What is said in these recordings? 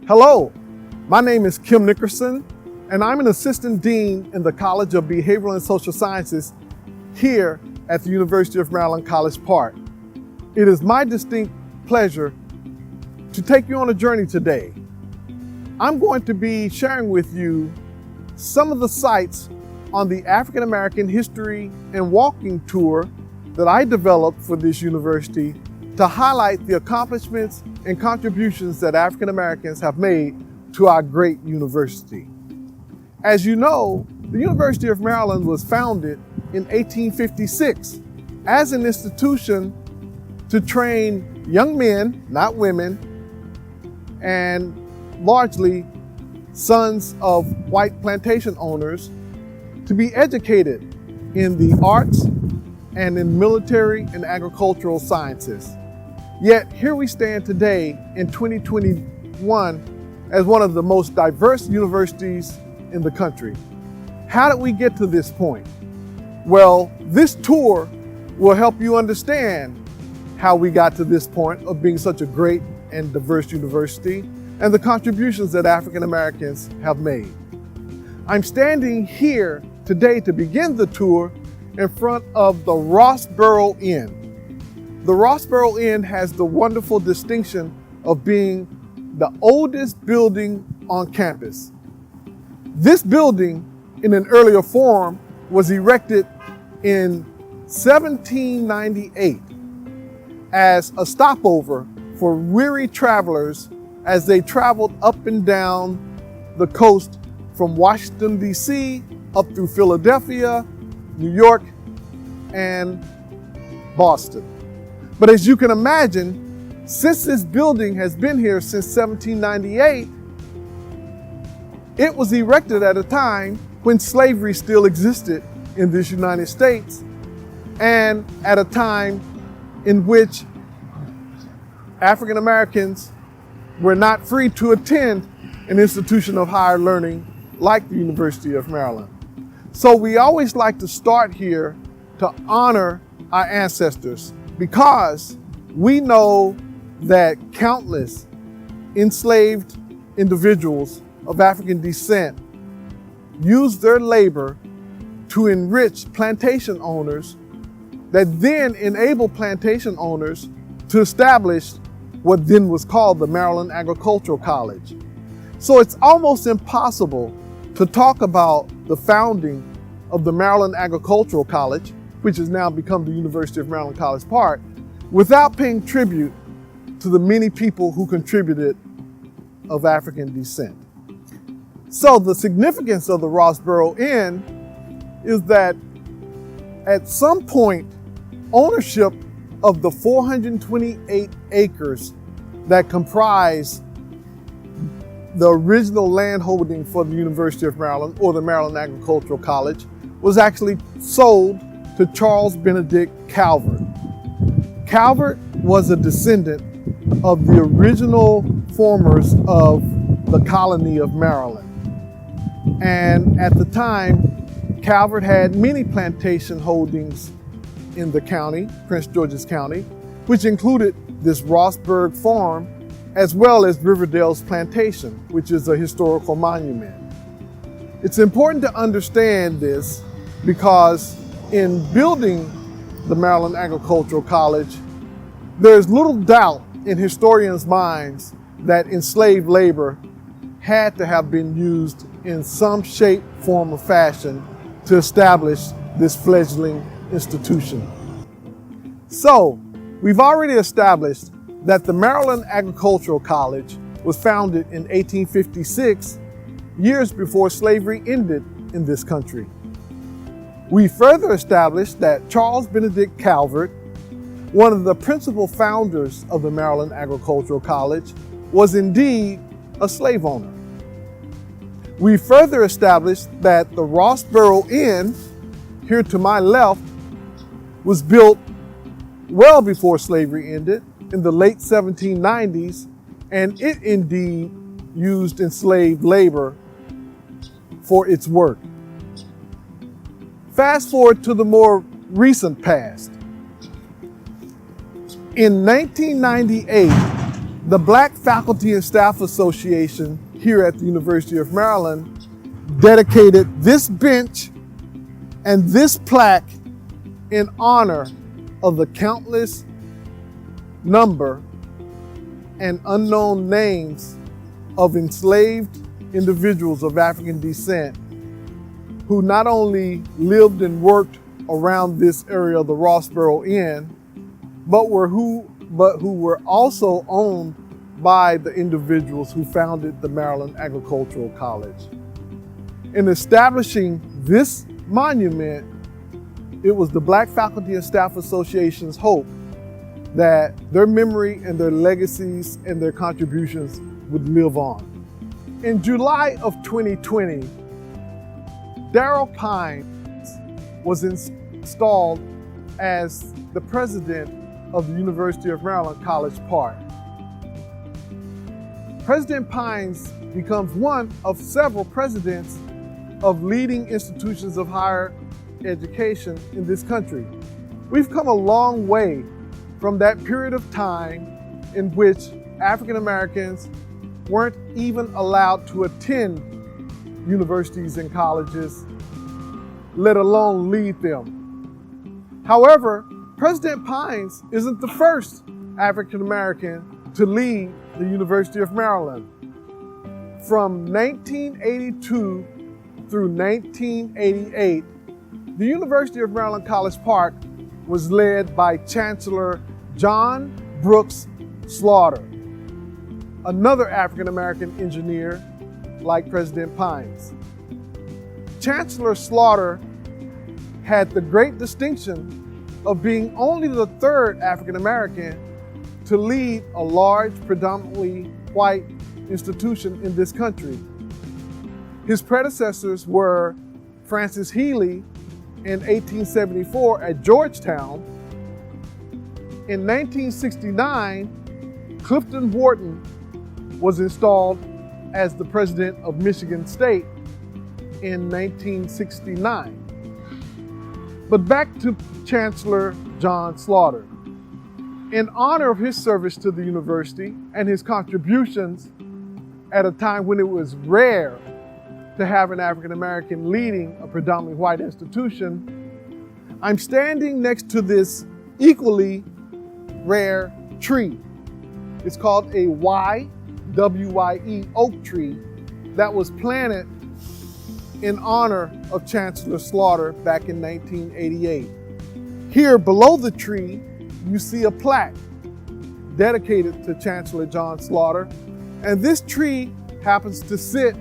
Hello, my name is Kim Nickerson, and I'm an assistant dean in the College of Behavioral and Social Sciences here at the University of Maryland, College Park. It is my distinct pleasure to take you on a journey today. I'm going to be sharing with you some of the sites on the African American History and Walking Tour that I developed for this university to highlight the accomplishments and contributions that African Americans have made to our great university. As you know, the University of Maryland was founded in 1856 as an institution to train young men, not women, and largely sons of white plantation owners to be educated in the arts and in military and agricultural sciences. Yet here we stand today in 2021 as one of the most diverse universities in the country. How did we get to this point? Well, this tour will help you understand how we got to this point of being such a great and diverse university and the contributions that African Americans have made. I'm standing here today to begin the tour in front of the Rossborough Inn. The Rossborough Inn has the wonderful distinction of being the oldest building on campus. This building, in an earlier form, was erected in 1798 as a stopover for weary travelers as they traveled up and down the coast from Washington, D.C., up through Philadelphia, New York, and Boston. But as you can imagine, since this building has been here since 1798, it was erected at a time when slavery still existed in this United States, and at a time in which African Americans were not free to attend an institution of higher learning like the University of Maryland. So we always like to start here to honor our ancestors, because we know that countless enslaved individuals of African descent used their labor to enrich plantation owners that then enabled plantation owners to establish what then was called the Maryland Agricultural College. So it's almost impossible to talk about the founding of the Maryland Agricultural College, which has now become the University of Maryland College Park, without paying tribute to the many people who contributed of African descent. So the significance of the Rossborough Inn is that at some point, ownership of the 428 acres that comprise the original land holding for the University of Maryland, or the Maryland Agricultural College, was actually sold to Charles Benedict Calvert. Calvert was a descendant of the original formers of the colony of Maryland. And at the time, Calvert had many plantation holdings in the county, Prince George's County, which included this Rossburg farm, as well as Riverdale's plantation, which is a historical monument. It's important to understand this because in building the Maryland Agricultural College, there's little doubt in historians' minds that enslaved labor had to have been used in some shape, form, or fashion to establish this fledgling institution. So, we've already established that the Maryland Agricultural College was founded in 1856, years before slavery ended in this country. We further established that Charles Benedict Calvert, one of the principal founders of the Maryland Agricultural College, was indeed a slave owner. We further established that the Rossborough Inn, here to my left, was built well before slavery ended in the late 1790s, and it indeed used enslaved labor for its work. Fast forward to the more recent past. In 1998, The Black Faculty and Staff Association here at the University of Maryland dedicated this bench and this plaque in honor of the countless number and unknown names of enslaved individuals of African descent who not only lived and worked around this area of the Rossborough Inn, but who were also owned by the individuals who founded the Maryland Agricultural College. In establishing this monument, it was the Black Faculty and Staff Association's hope that their memory and their legacies and their contributions would live on. In July of 2020, Darryl Pines was installed as the president of the University of Maryland College Park. President Pines becomes one of several presidents of leading institutions of higher education in this country. We've come a long way from that period of time in which African Americans weren't even allowed to attend universities and colleges, let alone lead them. However, President Pines isn't the first African American to lead the University of Maryland. From 1982 through 1988, the University of Maryland College Park was led by Chancellor John Brooks Slaughter, another African American engineer like President Pines. Chancellor Slaughter had the great distinction of being only the third African American to lead a large, predominantly white institution in this country. His predecessors were Francis Healy in 1874 at Georgetown. In 1969, Clifton Wharton was installed as the president of Michigan State in 1969. But back to Chancellor John Slaughter. In honor of his service to the university and his contributions at a time when it was rare to have an African American leading a predominantly white institution, I'm standing next to this equally rare tree. It's called a YWYE oak tree that was planted in honor of Chancellor Slaughter back in 1988. Here below the tree, you see a plaque dedicated to Chancellor John Slaughter, and this tree happens to sit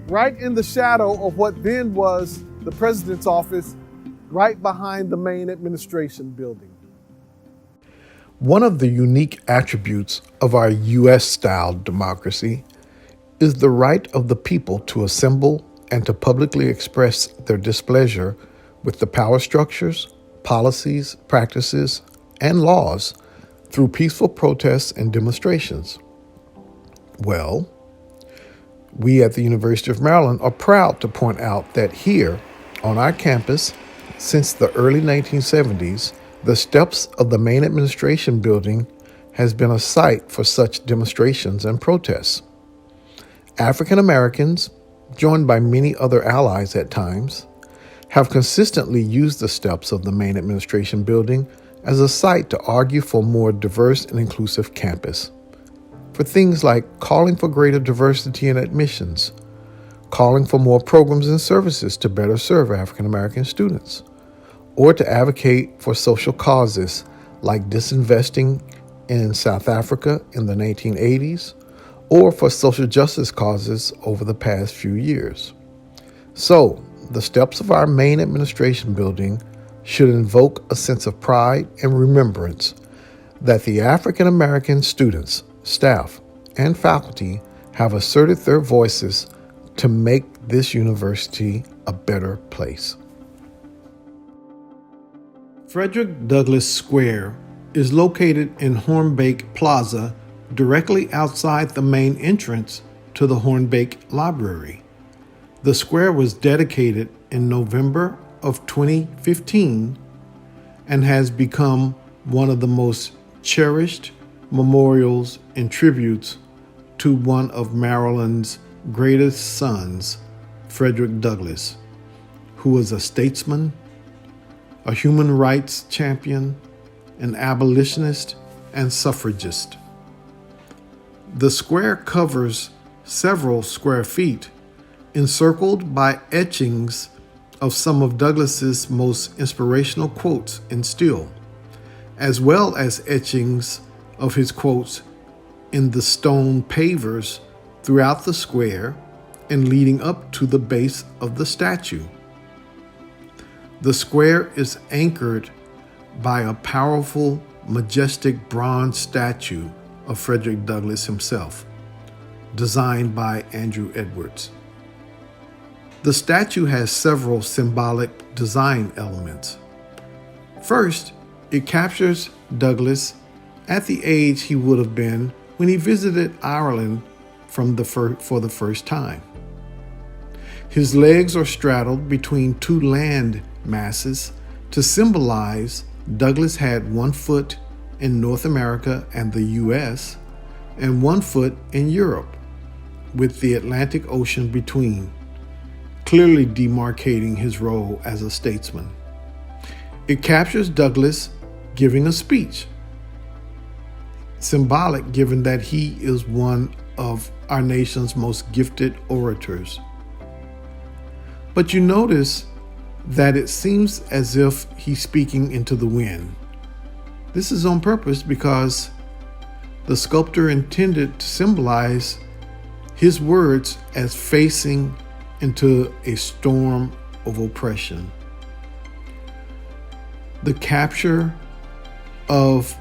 right in the shadow of what then was the president's office, right behind the main administration building. One of the unique attributes of our U.S.-style democracy is the right of the people to assemble and to publicly express their displeasure with the power structures, policies, practices, and laws through peaceful protests and demonstrations. Well, we at the University of Maryland are proud to point out that here on our campus, since the early 1970s, the steps of the main administration building has been a site for such demonstrations and protests. African Americans, joined by many other allies at times, have consistently used the steps of the main administration building as a site to argue for a more diverse and inclusive campus. For things like calling for greater diversity in admissions, calling for more programs and services to better serve African American students, or to advocate for social causes like disinvesting in South Africa in the 1980s, or for social justice causes over the past few years. So, the steps of our main administration building should invoke a sense of pride and remembrance that the African American students, staff, and faculty have asserted their voices to make this university a better place. Frederick Douglass Square is located in Hornbeck Plaza, directly outside the main entrance to the Hornbeck Library. The square was dedicated in November of 2015 and has become one of the most cherished memorials, and tributes to one of Maryland's greatest sons, Frederick Douglass, who was a statesman, a human rights champion, an abolitionist, and suffragist. The square covers several square feet, encircled by etchings of some of Douglass's most inspirational quotes in steel, as well as etchings of his quotes in the stone pavers throughout the square and leading up to the base of the statue. The square is anchored by a powerful, majestic bronze statue of Frederick Douglass himself, designed by Andrew Edwards. The statue has several symbolic design elements. First, it captures Douglass at the age he would have been when he visited Ireland for the first time. His legs are straddled between two land masses to symbolize Douglass had 1 foot in North America and the U.S. and 1 foot in Europe, with the Atlantic Ocean between, clearly demarcating his role as a statesman. It captures Douglass giving a speech, symbolic given that he is one of our nation's most gifted orators. But you notice that it seems as if he's speaking into the wind. This is on purpose because the sculptor intended to symbolize his words as facing into a storm of oppression. The capture of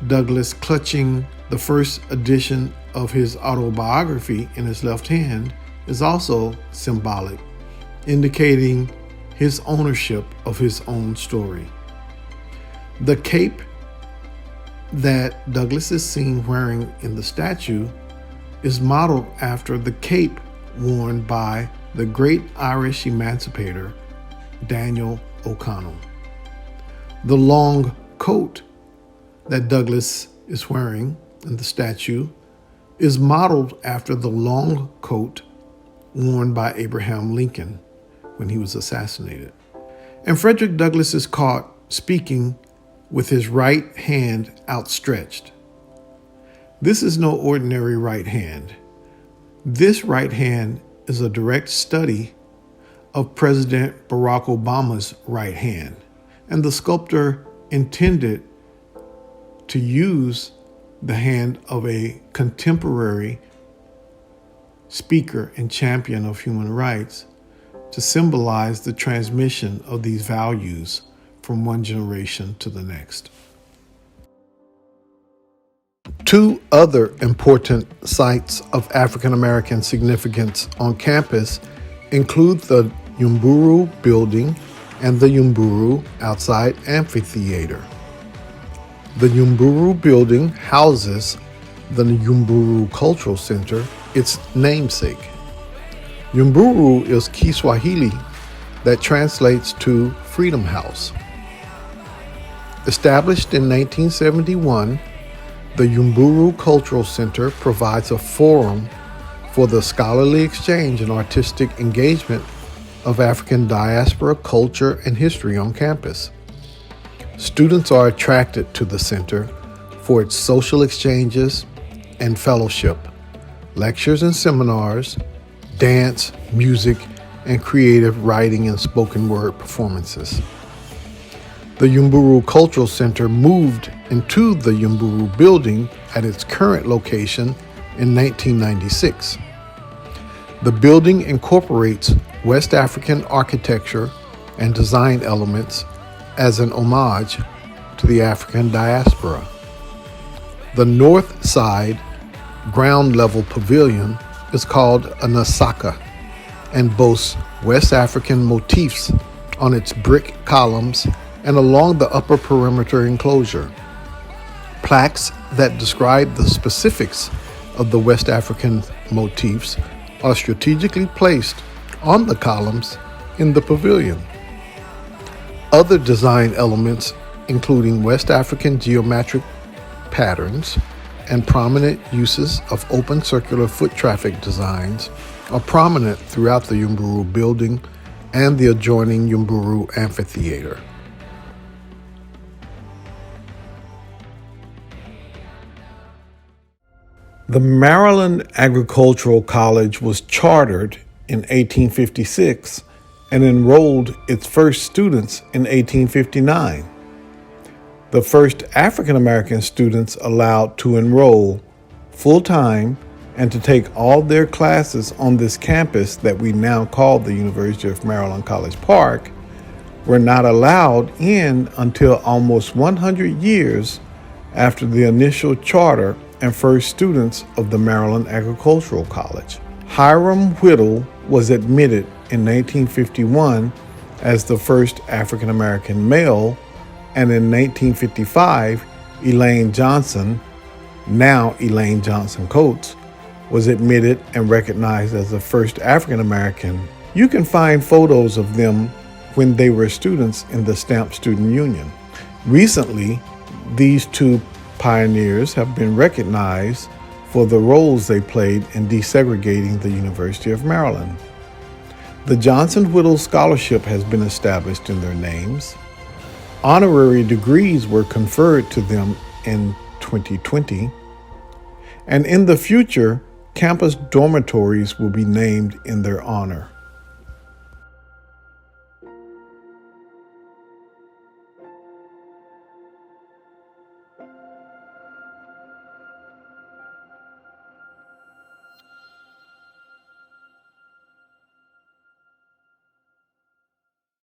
Douglass clutching the first edition of his autobiography in his left hand is also symbolic, indicating his ownership of his own story. The cape that Douglass is seen wearing in the statue is modeled after the cape worn by the great Irish emancipator Daniel O'Connell. The long coat that Douglass is wearing in the statue is modeled after the long coat worn by Abraham Lincoln when he was assassinated. And Frederick Douglass is caught speaking with his right hand outstretched. This is no ordinary right hand. This right hand is a direct study of President Barack Obama's right hand, and the sculptor intended to use the hand of a contemporary speaker and champion of human rights to symbolize the transmission of these values from one generation to the next. Two other important sites of African American significance on campus include the Yumburu Building and the Yumburu Outside Amphitheater. The Yumburu Building houses the Yumburu Cultural Center, its namesake. Yumburu is Kiswahili that translates to Freedom House. Established in 1971, the Yumburu Cultural Center provides a forum for the scholarly exchange and artistic engagement of African diaspora culture and history on campus. Students are attracted to the center for its social exchanges and fellowship, lectures and seminars, dance, music, and creative writing and spoken word performances. The Yumburu Cultural Center moved into the Yumburu Building at its current location in 1996. The building incorporates West African architecture and design elements as an homage to the African diaspora. The north side ground level pavilion is called a Nasaka and boasts West African motifs on its brick columns and along the upper perimeter enclosure. Plaques that describe the specifics of the West African motifs are strategically placed on the columns in the pavilion. Other design elements, including West African geometric patterns and prominent uses of open circular foot traffic designs are prominent throughout the Yumburu building and the adjoining Yumburu Amphitheater. The Maryland Agricultural College was chartered in 1856 and enrolled its first students in 1859. The first African American students allowed to enroll full-time and to take all their classes on this campus that we now call the University of Maryland College Park were not allowed in until almost 100 years after the initial charter and first students of the Maryland Agricultural College. Hiram Whittle was admitted in 1951 as the first African American male, and in 1955, Elaine Johnson, now Elaine Johnson Coates, was admitted and recognized as the first African American. You can find photos of them when they were students in the Stamp Student Union. Recently, these two pioneers have been recognized for the roles they played in desegregating the University of Maryland. The Johnson-Whittle Scholarship has been established in their names. Honorary degrees were conferred to them in 2020. And in the future, campus dormitories will be named in their honor.